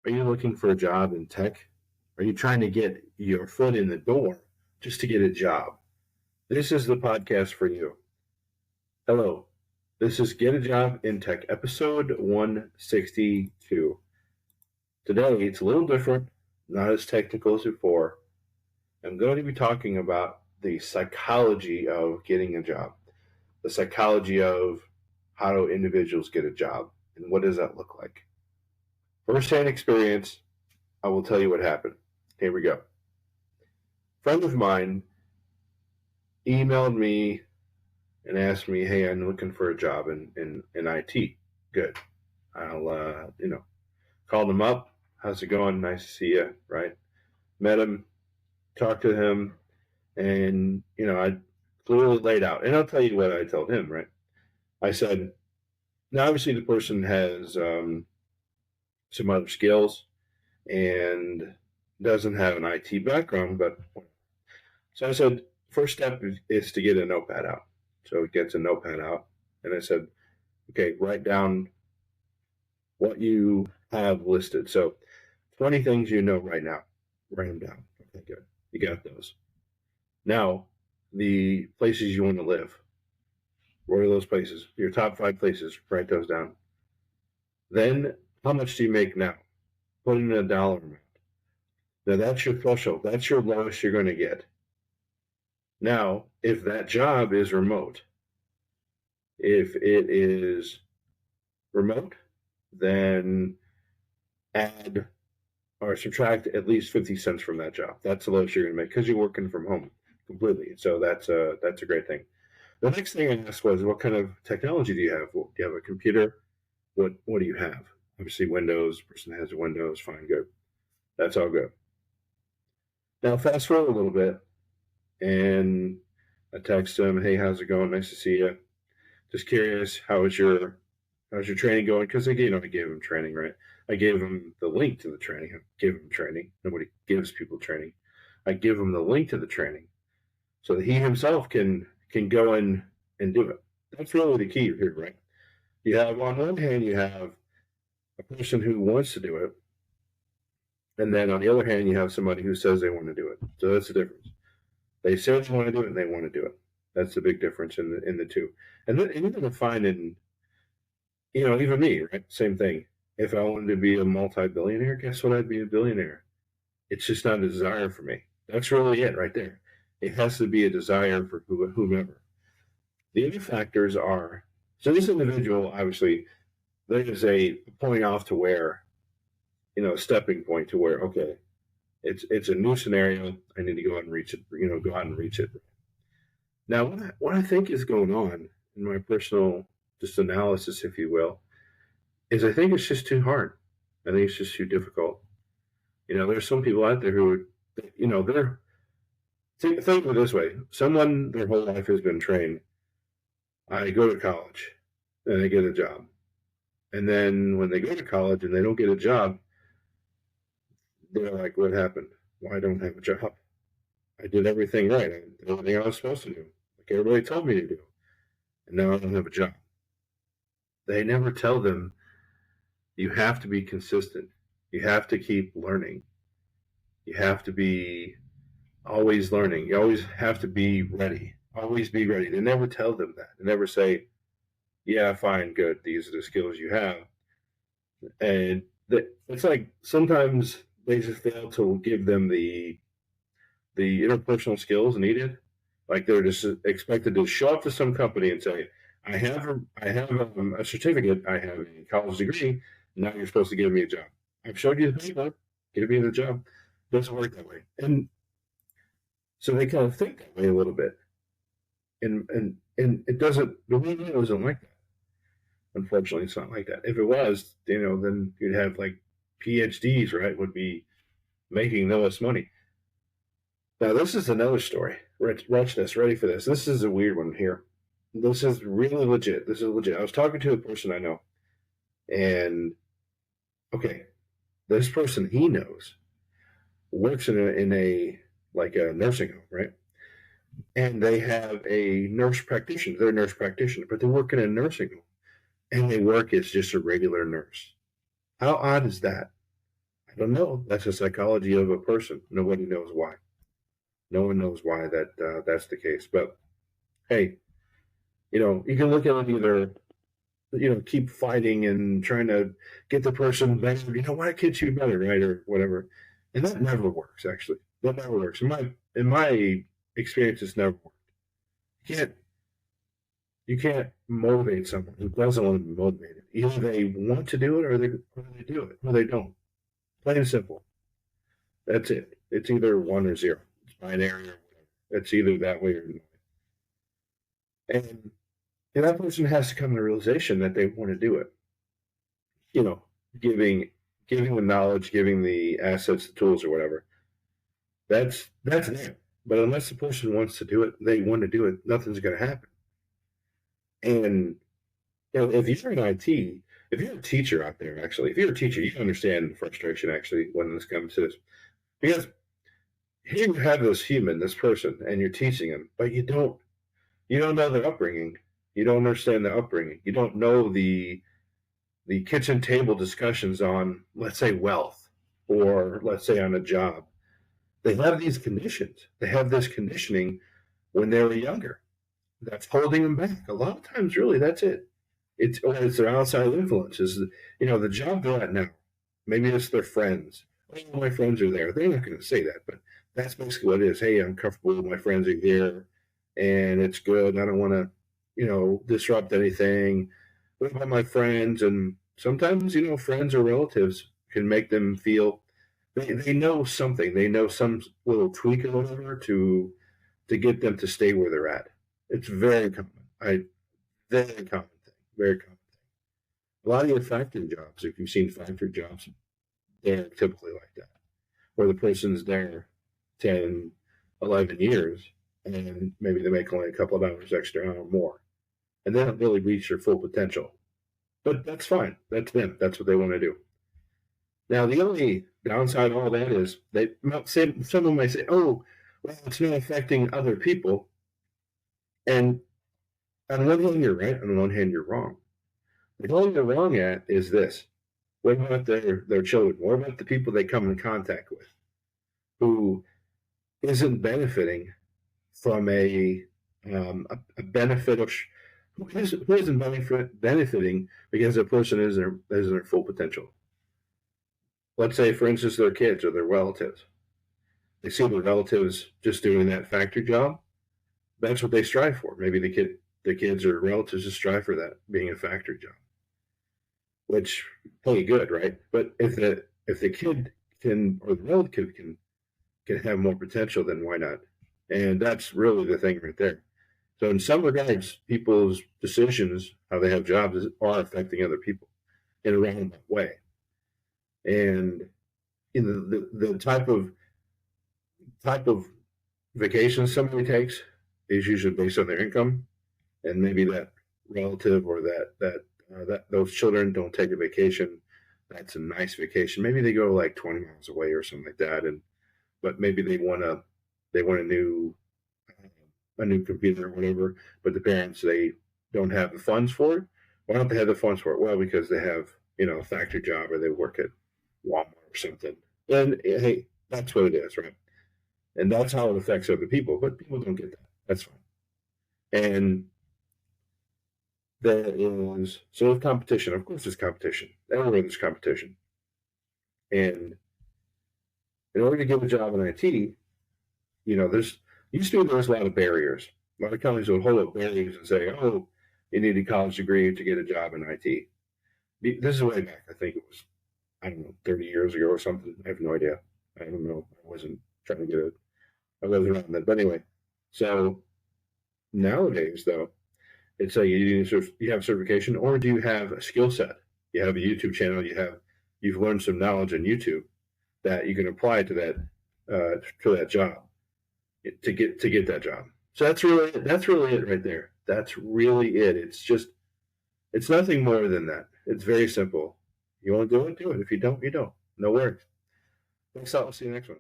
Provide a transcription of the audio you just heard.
Are you looking for a job in tech? Are you trying to get your foot in the door just to get a job? This is the podcast for you. Hello, this is Get a Job in Tech, episode 162. Today, it's a little different, not as technical as before. I'm going to be talking about the psychology of getting a job, the psychology of how do individuals get a job, and what does that look like? First-hand experience, I will tell you what happened. Here we go. A friend of mine emailed me and asked me, hey, I'm looking for a job in IT. Good. I'll, called him up. How's it going? Nice to see you, right? Met him, talked to him, and, I clearly laid out. And I'll tell you what I told him, right? I said, now obviously the person has some other skills and doesn't have an IT background, but so I said, first step is to get a notepad out. So he gets a notepad out, and I said, okay, write down what you have listed. So 20 things you know right now, write them down. Okay, good. You got those. Now, the places you want to live. What are those places? Your top 5 places, write those down. Then, how much do you make now? Put in a dollar amount. Now, that's your threshold. That's your lowest you're going to get. Now, if that job is remote, if it is remote, then add or subtract at least 50 cents from that job. That's the lowest you're going to make because you're working from home completely. So that's a great thing. The next thing I asked was, what kind of technology do you have? Do you have a computer? What do you have? Obviously, Windows. Person has Windows. Fine, good. That's all good. Now, fast forward a little bit, and I text him, hey, how's it going? Nice to see you. Just curious, how's your training going? Because I gave him training, right? I gave him the link to the training. I give him training. Nobody gives people training. I give him the link to the training so that he himself can go in and do it. That's really the key here, right? You have, on one hand, you have a person who wants to do it, and then on the other hand, you have somebody who says they want to do it. So that's the difference. They say they want to do it, and they want to do it. That's the big difference in the two. And then you're going to find in, even me, right? Same thing. If I wanted to be a multi-billionaire, guess what? I'd be a billionaire. It's just not a desire for me. That's really it right there. It has to be a desire for whomever. The other factors are, so this individual, obviously, there is a point off to where, a stepping point to where, okay, it's a new scenario. I need to go out and reach it, go out and reach it. Now, what I think is going on in my personal just analysis, if you will, is I think it's just too hard. I think it's just too difficult. There's some people out there who, they're, think of it this way. Someone their whole life has been trained. I go to college and I get a job. And then when they go to college and they don't get a job, they're like, what happened? Why don't I have a job? I did everything right. I did everything I was supposed to do, like everybody told me to do. And now I don't have a job. They never tell them, you have to be consistent. You have to keep learning. You have to be always learning. You always have to be ready. Always be ready. They never tell them that. They never say, yeah, fine, good. These are the skills you have. And it's like sometimes they just fail to give them the interpersonal skills needed. Like they're just expected to show up to some company and say, I have a certificate. I have a college degree. Now you're supposed to give me a job. I've showed you the paper. Give me the job. It doesn't work that way. And so they kind of think that way a little bit. And it doesn't, the real deal isn't like that. Unfortunately, it's not like that. If it was, then you'd have like PhDs, right, would be making the most money. Now, this is another story. Wretchness, ready for this. This is a weird one here. This is really legit. This is legit. I was talking to a person I know, and okay, this person he knows works in a nursing home, right? And they have a nurse practitioner. They're a nurse practitioner, but they work in a nursing home, and they work as just a regular nurse. How odd is that? I don't know. That's the psychology of a person. Nobody knows why. No one knows why that's the case. But hey, you can look at it either, keep fighting and trying to get the person better. Why can't you be better, right, or whatever. And that never works. Actually, that never works. In my experience, it's never worked. You can't you can't motivate someone who doesn't want to be motivated. Either they want to do it, or they do it, or they don't. Plain and simple. That's it. It's either one or zero. It's binary or whatever. It's either that way or not. And that person has to come to the realization that they want to do it. You know, giving giving the knowledge, giving the assets, the tools, or whatever. That's it. But unless the person wants to do it, they want to do it. Nothing's going to happen. And if you're in IT, if you're a teacher out there, actually, if you're a teacher, you understand the frustration actually when this comes to this, because here you have this human, this person, and you're teaching them, but you don't know their upbringing. You don't understand their upbringing. You don't know the kitchen table discussions on, let's say, wealth, or let's say on a job. They have these conditions. They have this conditioning when they were younger. That's holding them back. A lot of times, really, that's it. It's their outside influences. The job they're at now. Maybe it's their friends. Oh, my friends are there. They're not going to say that, but that's basically what it is. Hey, I'm comfortable. My friends are here, and it's good. I don't want to, disrupt anything. What about my friends? And sometimes, friends or relatives can make them feel they know something. They know some little tweak or whatever to get them to stay where they're at. It's very common. Very common thing. Very common thing. A lot of your factory jobs, if you've seen factory jobs, they're typically like that, where the person's there 10, 11 years, and maybe they make only a couple of hours extra or more, and they don't really reach their full potential. But that's fine. That's them. That's what they want to do. Now, the only downside of all that is they might say, someone might say, "Oh, well, it's not affecting other people." And on one hand, you're right. On one hand, you're wrong. The only thing you're wrong at is this: what about their children? What about the people they come in contact with who isn't benefiting from a benefit of who isn't benefiting because a person isn't their full potential? Let's say, for instance, their kids or their relatives. They see their relatives just doing that factory job. That's what they strive for. Maybe the kids or relatives just strive for that, being a factory job, which pretty good, right? But if the kid can or the relative can have more potential, then why not? And that's really the thing right there. So in some regards, people's decisions, how they have jobs, are affecting other people in a roundabout way. And the type of vacation somebody takes is usually based on their income, and maybe that relative or that those children don't take a vacation. That's a nice vacation. Maybe they go like 20 miles away or something like that, and but maybe they want a new computer or whatever, but the parents, they don't have the funds for it. Why don't they have the funds for it? Well, because they have a factory job, or they work at Walmart or something. And hey, that's what it is, right? And that's how it affects other people. But people don't get that. That's fine. And there is so with competition. Of course, there's competition. Everywhere there's competition. And in order to get a job in IT, there's there was a lot of barriers. A lot of companies would hold up barriers and say, "Oh, you need a college degree to get a job in IT." This is way back. I think it was, I don't know, 30 years ago or something. I have no idea. I don't know. I wasn't trying to get it. I wasn't around that. But anyway, so nowadays, though, it's a you have certification, or do you have a skill set? You have a YouTube channel. You've learned some knowledge on YouTube that you can apply to that job to get that job. So that's really it right there. That's really it. It's nothing more than that. It's very simple. You want to do it, do it. If you don't, you don't. No worries. Thanks a lot. We'll see you next one.